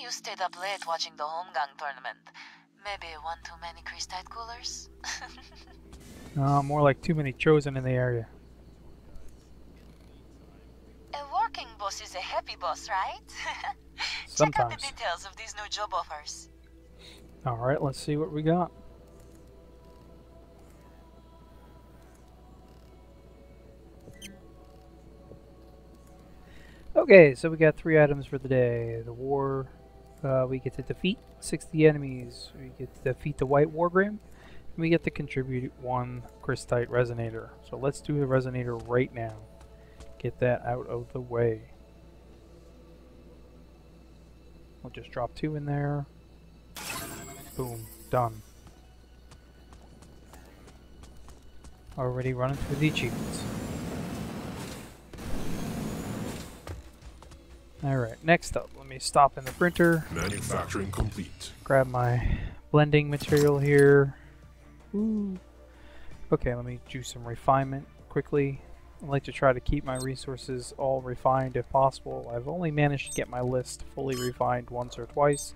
you stayed up late watching the home gang tournament. Maybe one too many crystite coolers? More like too many chosen in the area. A working boss is a happy boss, right? Sometimes. Check out the details of these new job offers. Alright, let's see what we got. Okay, so we got 3 items for the day. The war, we get to defeat 60 enemies. We get to defeat the white wargrim. And we get to contribute 1 crystite resonator. So let's do the resonator right now. Get that out of the way. We'll just drop 2 in there. Boom, done. Already running through the achievements. Alright, next up, let me stop in the printer. Manufacturing complete. Grab my blending material here. Ooh. Okay, let me do some refinement quickly. I like to try to keep my resources all refined if possible. I've only managed to get my list fully refined once or twice.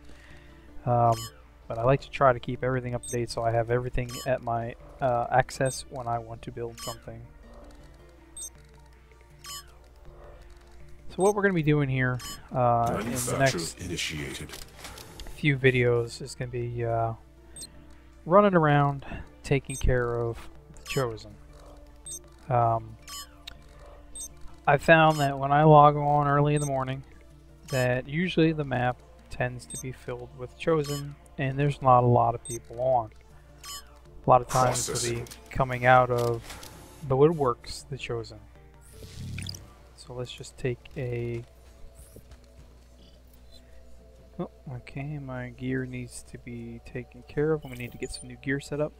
But I like to try to keep everything up to date so I have everything at my access when I want to build something. So what we're going to be doing here in the next few videos is going to be running around taking care of the Chosen. I found that when I log on early in the morning that usually the map tends to be filled with Chosen and there's not a lot of people on. A lot of times they'll be coming out of the woodworks, the Chosen. So let's just take a... Oh, okay, my gear needs to be taken care of. We need to get some new gear set up.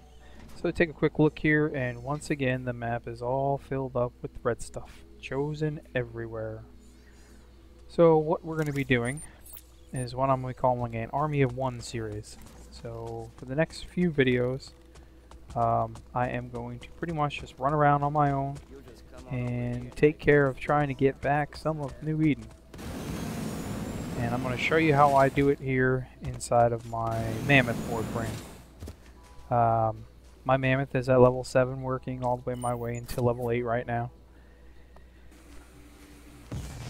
So take a quick look here, and once again the map is all filled up with red stuff. Chosen everywhere. So what we're going to be doing is what I'm going to be calling an Army of One series. So for the next few videos, I am going to pretty much just run around on my own and take care of trying to get back some of New Eden. And I'm going to show you how I do it here inside of my Mammoth Battleframe. My Mammoth is at level 7, working all the way my way until level 8 right now.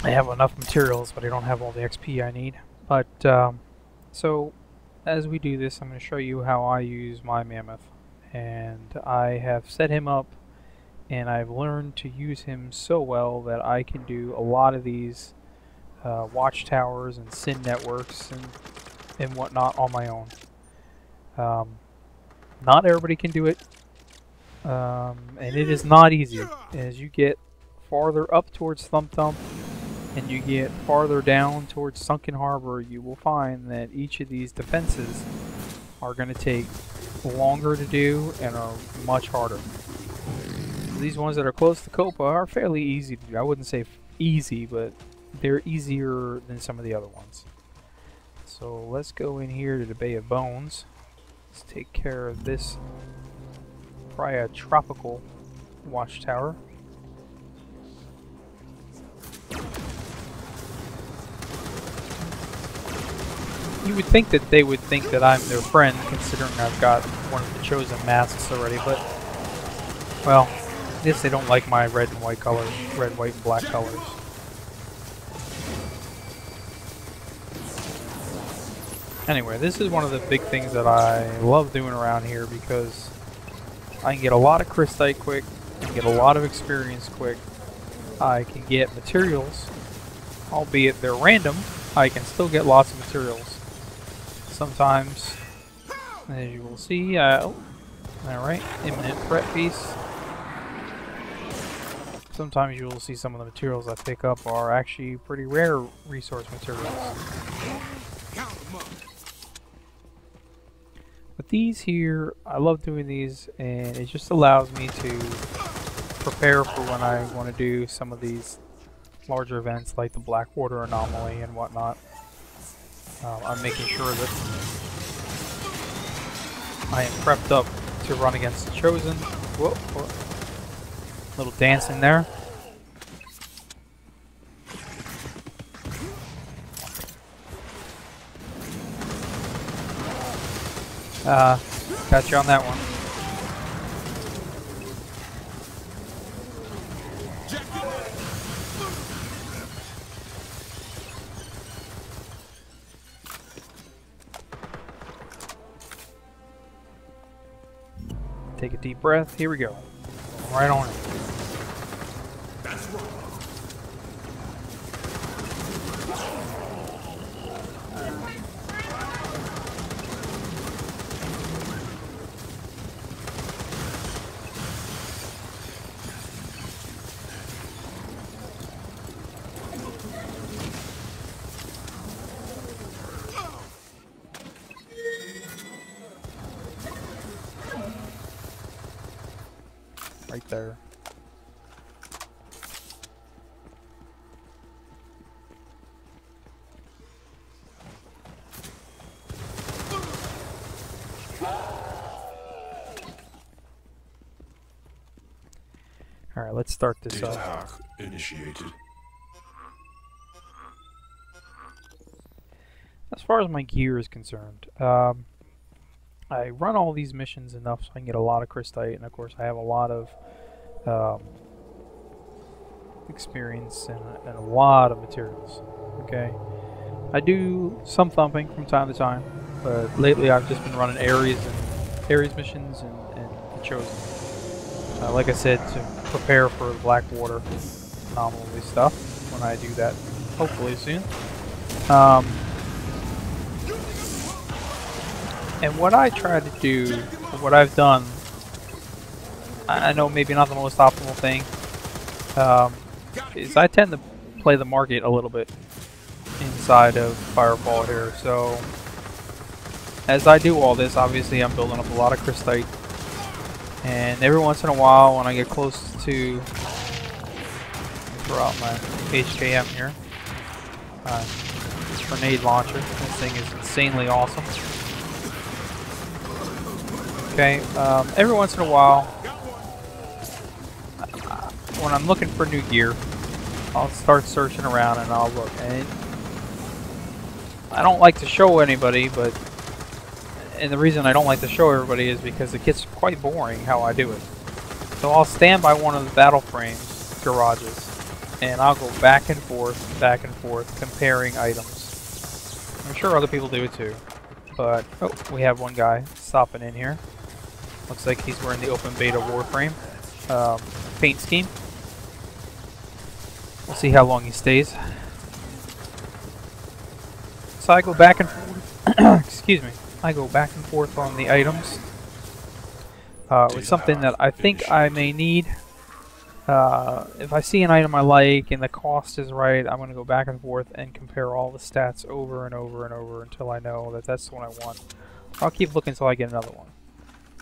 I have enough materials, but I don't have all the XP I need. But, so, as we do this, I'm going to show you how I use my Mammoth. And I have set him up, and I've learned to use him so well that I can do a lot of these watchtowers and SIN networks and whatnot on my own. Not everybody can do it, and it is not easy. As you get farther up towards Thump Thump and you get farther down towards Sunken Harbor, you will find that each of these defenses are going to take longer to do and are much harder. These ones that are close to Copa are fairly easy to do. I wouldn't say easy, but they're easier than some of the other ones. So let's go in here to the Bay of Bones. Let's take care of this probably a tropical watchtower. You would think that they would think that I'm their friend, considering I've got one of the Chosen masks already, but, well, I guess they don't like my red and white colors, red, white, and black colors. Anyway, this is one of the big things that I love doing around here because I can get a lot of crystite quick, I can get a lot of experience quick, I can get materials, albeit they're random, I can still get lots of materials. Sometimes, as you will see, alright, imminent threat piece. Sometimes you will see some of the materials I pick up are actually pretty rare resource materials. But these here, I love doing these, and it just allows me to prepare for when I want to do some of these larger events like the Blackwater Anomaly and whatnot. I'm making sure that I am prepped up to run against the Chosen. Whoa, whoa. Little dancing there. Got you on that one. Take a deep breath. Here we go. Right on it. That's right. Right there. Alright, let's start this Data up. hack initiated. As far as my gear is concerned, I run all these missions enough so I can get a lot of crystite, and of course I have a lot of experience and a lot of materials. Okay, I do some thumping from time to time, but lately I've just been running Ares missions and the Chosen. Like I said, to prepare for the Blackwater anomaly stuff when I do that, hopefully soon. And what I try to do, or what I've done, I know maybe not the most optimal thing, is I tend to play the market a little bit inside of Firefall here. So as I do all this, obviously I'm building up a lot of crystite, and every once in a while when I get close to, throw out my HKM here, this grenade launcher. This thing is insanely awesome. Okay, every once in a while, when I'm looking for new gear, I'll start searching around and I'll look. And I don't like to show anybody, and the reason I don't like to show everybody is because it gets quite boring how I do it. So I'll stand by one of the Battleframe's garages, and I'll go back and forth, comparing items. I'm sure other people do it too. But, oh, we have one guy stopping in here. Looks like he's wearing the open beta Warframe paint scheme. We'll see how long he stays. So I go back and forth. Excuse me. I go back and forth on the items. With something that I think I may need. If I see an item I like and the cost is right, I'm going to go back and forth and compare all the stats over and over and over until I know that that's the one I want. I'll keep looking until I get another one.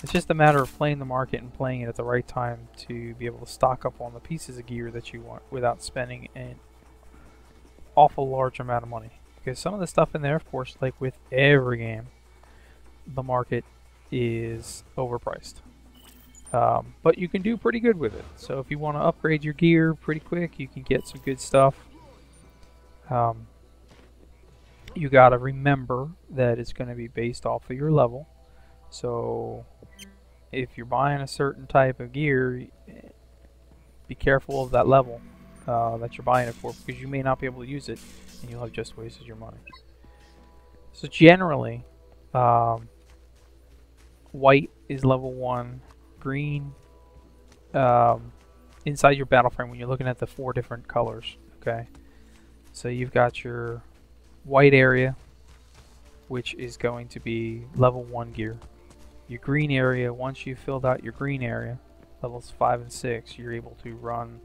It's just a matter of playing the market and playing it at the right time to be able to stock up on the pieces of gear that you want without spending an awful large amount of money. Because some of the stuff in there, of course, like with every game, the market is overpriced. But you can do pretty good with it. So if you want to upgrade your gear pretty quick, you can get some good stuff. You gotta remember that it's going to be based off of your level. So if you're buying a certain type of gear, be careful of that level that you're buying it for, because you may not be able to use it and you'll have just wasted your money. So generally, white is level 1, green inside your battle frame when you're looking at the 4 different colors. Okay, so you've got your white area, which is going to be level 1 gear. Your green area, once you've filled out your green area, levels 5 and 6, you're able to run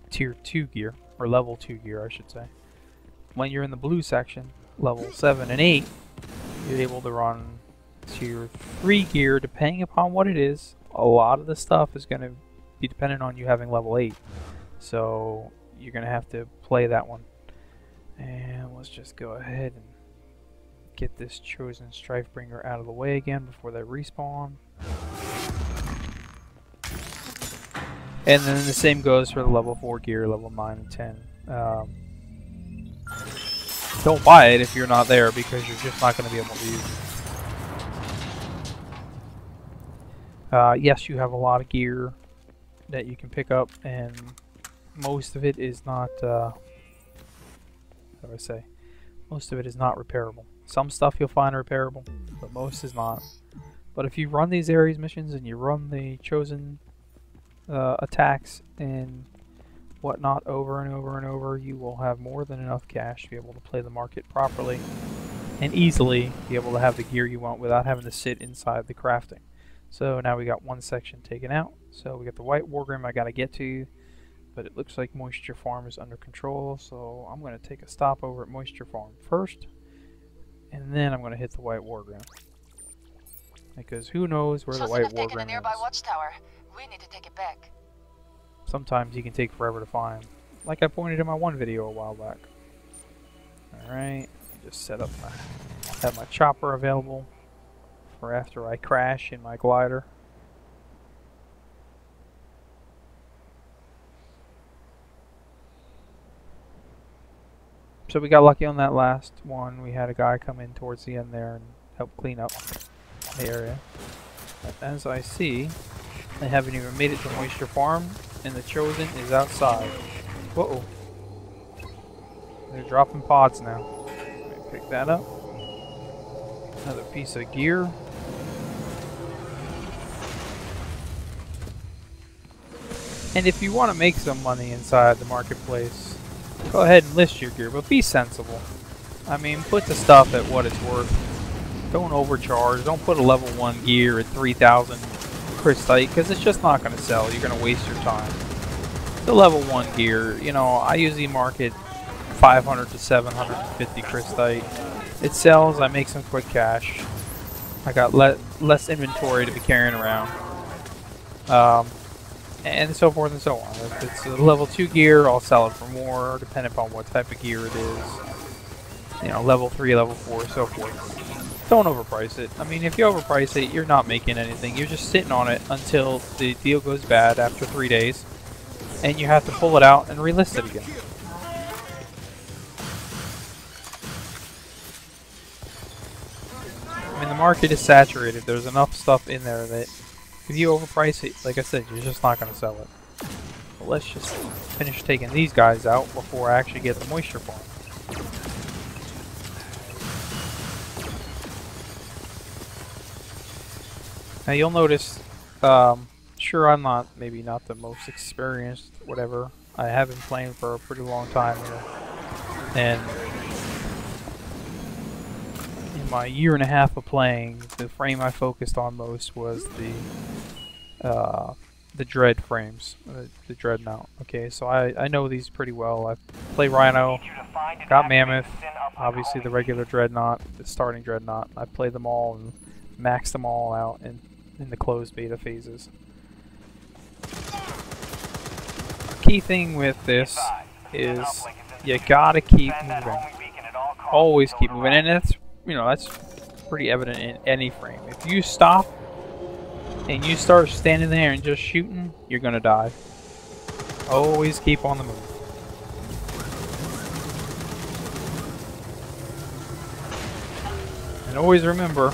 tier 2 gear, or level 2 gear I should say. When you're in the blue section, level 7 and 8, you're able to run tier 3 gear depending upon what it is. A lot of the stuff is going to be dependent on you having level 8. So you're going to have to play that one. And let's just go ahead and get this Chosen Strifebringer out of the way again before they respawn. And then the same goes for the level 4 gear, level 9 and 10. Don't buy it if you're not there, because you're just not going to be able to use it. Yes, you have a lot of gear that you can pick up, and most of it is not, how do I say? Most of it is not repairable. Some stuff you'll find repairable, but most is not. But if you run these Ares missions and you run the chosen attacks and whatnot over and over and over, you will have more than enough cash to be able to play the market properly and easily be able to have the gear you want without having to sit inside the crafting. So now we got one section taken out. So we got the white wargrim I gotta get to, but it looks like Moisture Farm is under control, so I'm gonna take a stop over at Moisture Farm first, and then I'm gonna hit the white wargrim. Because who knows where the white have taken a wargrim nearby is. watchtower. We need to take it back. Sometimes he can take forever to find, like I pointed in my one video a while back. Alright, just set up have my chopper available for after I crash in my glider. So we got lucky on that last one. We had a guy come in towards the end there and help clean up the area. But as I see, they haven't even made it to Moisture Farm, and the Chosen is outside. Whoa! They're dropping pods now. Let me pick that up. Another piece of gear. And if you want to make some money inside the marketplace, go ahead and list your gear, but be sensible. I mean, put the stuff at what it's worth. Don't overcharge. Don't put a level 1 gear at 3,000 crystite, because it's just not going to sell. You're going to waste your time. The level 1 gear, you know, I usually market 500 to 750 crystite. It sells, I make some quick cash. I got less inventory to be carrying around. And so forth and so on. If it's a level 2 gear, I'll sell it for more, depending upon what type of gear it is. You know, level 3, level 4, so forth. Don't overprice it. I mean, if you overprice it, you're not making anything. You're just sitting on it until the deal goes bad after 3 days. And you have to pull it out and relist it again. I mean, the market is saturated. There's enough stuff in there that if you overprice it, like I said, you're just not going to sell it. But let's just finish taking these guys out before I actually get the Moisture Farm. Now you'll notice, sure, I'm maybe not the most experienced, whatever. I have been playing for a pretty long time here. And in my year and a half of playing, the frame I focused on most was the Dread frames, the Dreadnought. Okay, so I know these pretty well. I play Rhino, got Mammoth, obviously the regular Dreadnought, the starting Dreadnought. I played them all and maxed them all out in the closed beta phases. Key thing with this is you gotta keep moving. Always keep moving, and that's pretty evident in any frame. If you stop and you start standing there and just shooting, you're gonna die. Always keep on the move. And always remember,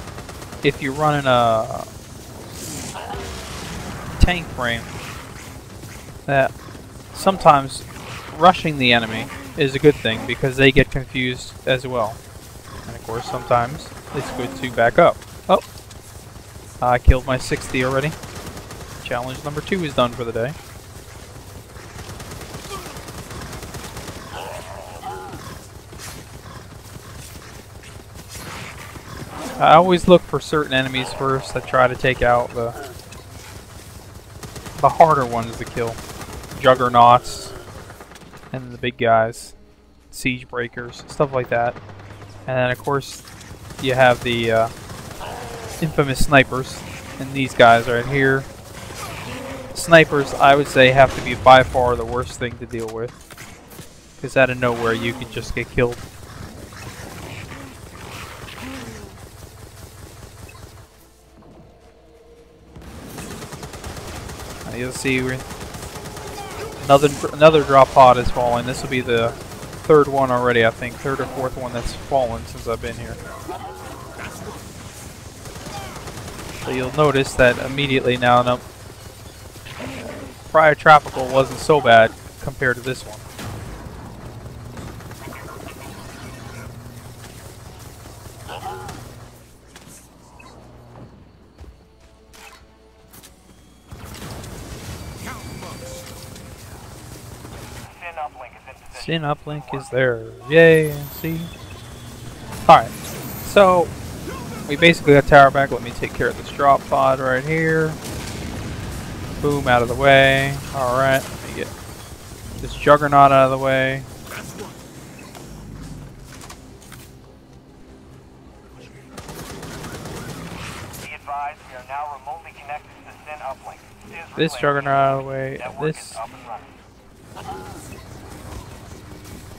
if you're running a tank frame, that sometimes rushing the enemy is a good thing because they get confused as well. And of course, sometimes it's good to back up. Oh, I killed my 60 already. Challenge number 2 is done for the day. I always look for certain enemies first. I try to take out the harder ones to kill. Juggernauts and the big guys. Siege breakers, stuff like that. And then of course you have the infamous snipers. And these guys right here. Snipers, I would say, have to be by far the worst thing to deal with. Because out of nowhere you can just get killed. You'll see another drop pod is falling. This will be the 3rd one already, I think. 3rd or 4th one that's fallen since I've been here. So you'll notice that immediately now, no, prior Tropical wasn't so bad compared to this one. Sin uplink is there. Yay, see? Alright, so we basically got tower back. Let me take care of this drop pod right here. Boom, out of the way. Alright, let me get this juggernaut out of the way. Be advised, we are now remotely connected to the Sin uplink. This juggernaut out of the way. And this. Up and running.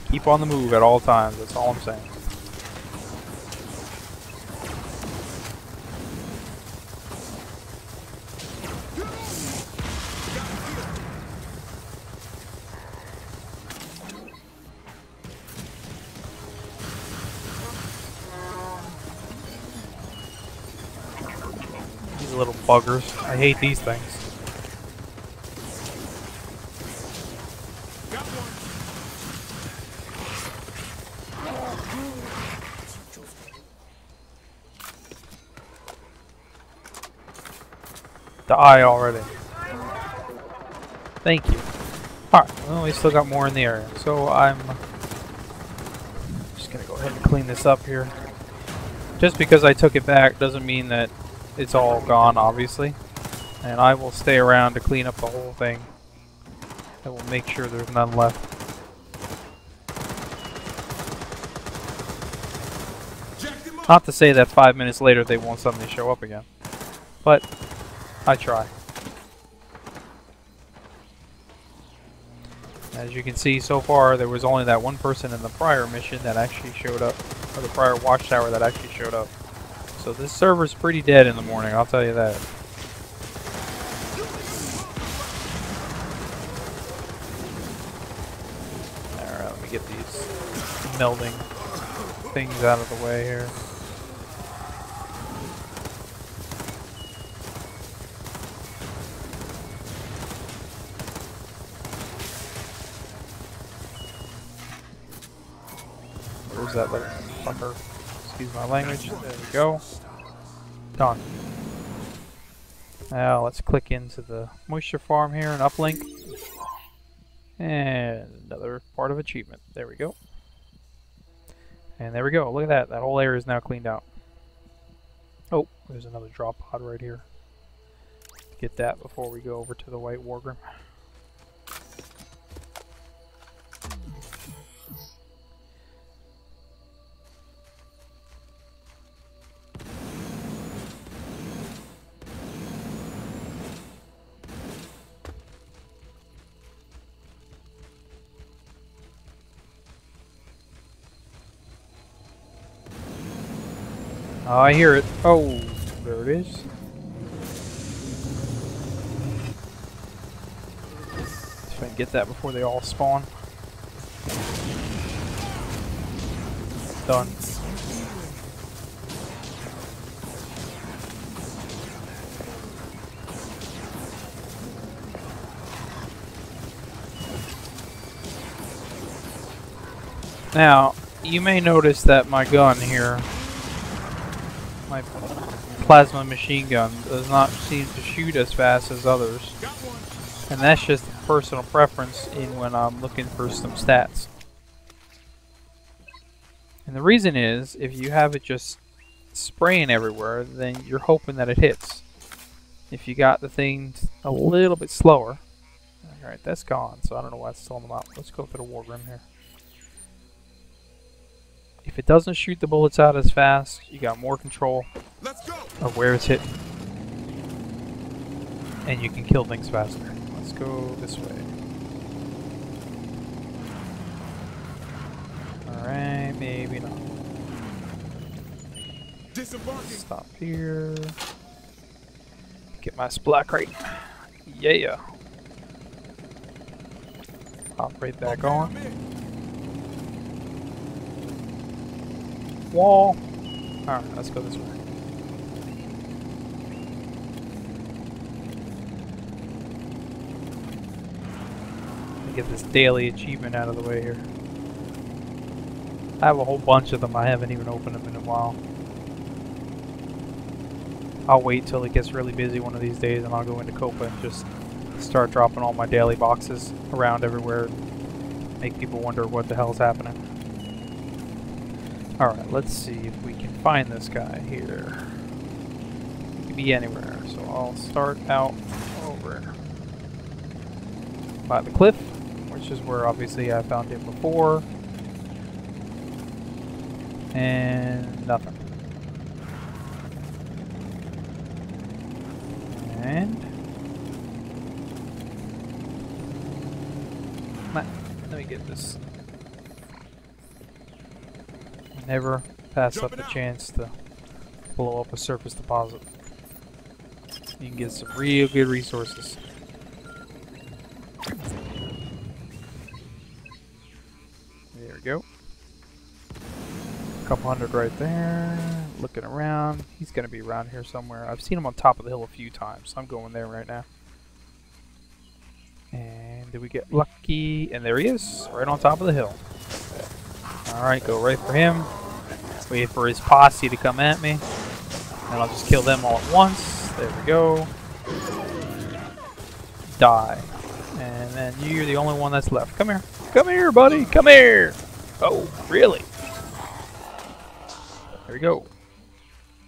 Keep on the move at all times, that's all I'm saying. These little buggers. I hate these things. Die already. Thank you. Alright, well, we still got more in the area. So I'm just gonna go ahead and clean this up here. Just because I took it back doesn't mean that it's all gone, obviously. And I will stay around to clean up the whole thing. I will make sure there's none left. Not to say that 5 minutes later they won't suddenly show up again. But I try. As you can see so far, there was only that one person in the prior mission that actually showed up, or the prior watchtower that actually showed up. So this server's pretty dead in the morning, I'll tell you that. Alright, let me get these melding things out of the way here. Where's that little fucker? Excuse my language. There we go. Done. Now let's click into the moisture farm here and uplink. And another part of achievement. There we go. And there we go. Look at that. That whole area is now cleaned out. Oh, there's another drop pod right here. Get that before we go over to the White Wargrim. Oh, I hear it. Oh, there it is. Just trying to get that before they all spawn. Done. Now, you may notice that my gun here, my plasma machine gun, does not seem to shoot as fast as others. And that's just a personal preference in when I'm looking for some stats. And the reason is, if you have it just spraying everywhere, then you're hoping that it hits. If you got the thing a little bit slower. Alright, that's gone, so I don't know why it's still on the map. Let's go to the Wargrim here. If it doesn't shoot the bullets out as fast, you got more control of where it's hitting. And you can kill things faster. Let's go this way. Alright, maybe not. Stop here. Get my splat crate. Yeah. Hop right back on. Wall. Alright, let's go this way. get this daily achievement out of the way here. I have a whole bunch of them. I haven't even opened them in a while. I'll wait till it gets really busy one of these days and I'll go into Copa and just start dropping all my daily boxes around everywhere and make people wonder what the hell's happening. Alright, let's see if we can find this guy here. He could be anywhere, so I'll start out over by the cliff, which is where obviously I found him before. And nothing. And let me get this. Never pass up a chance to blow up a surface deposit. You can get some real good resources. There we go. Couple hundred right there. Looking around. He's going to be around here somewhere. I've seen him on top of the hill a few times. So I'm going there right now. And did we get lucky? And there he is. Right on top of the hill. Alright, go right for him. Wait for his posse to come at me. And I'll just kill them all at once. There we go. Die. And then you're the only one that's left. Come here. Come here, buddy. Come here. Oh, really? There we go.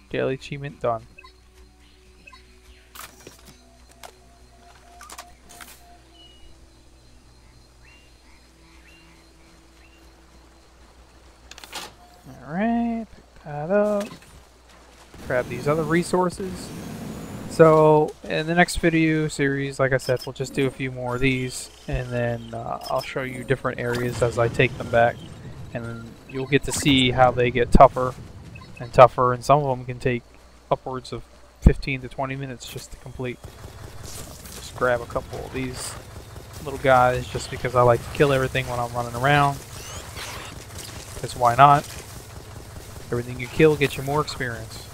Daily achievement done. Alright, pick that up. Grab these other resources. So, in the next video series, like I said, we'll just do a few more of these, and then I'll show you different areas as I take them back, and then you'll get to see how they get tougher and tougher, and some of them can take upwards of 15 to 20 minutes just to complete. Just grab a couple of these little guys just because I like to kill everything when I'm running around. Because why not? Everything you kill gets you more experience.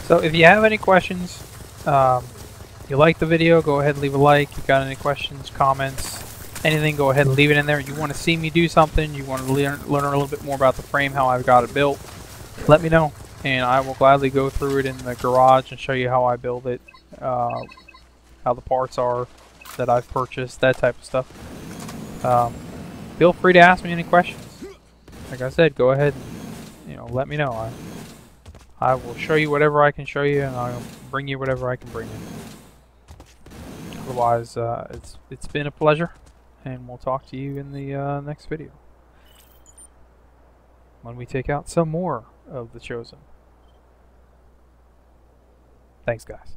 So if you have any questions, you like the video, go ahead and leave a like. If you got any questions, comments, anything, go ahead and leave it in there. You want to see me do something, you want to learn a little bit more about the frame, how I've got it built, let me know. And I will gladly go through it in the garage and show you how I build it, how the parts are that I've purchased, that type of stuff. Feel free to ask me any questions. Like I said, go ahead and let me know. I will show you whatever I can show you, and I'll bring you whatever I can bring you. Otherwise, it's been a pleasure, and we'll talk to you in the next video when we take out some more of the Chosen. Thanks, guys.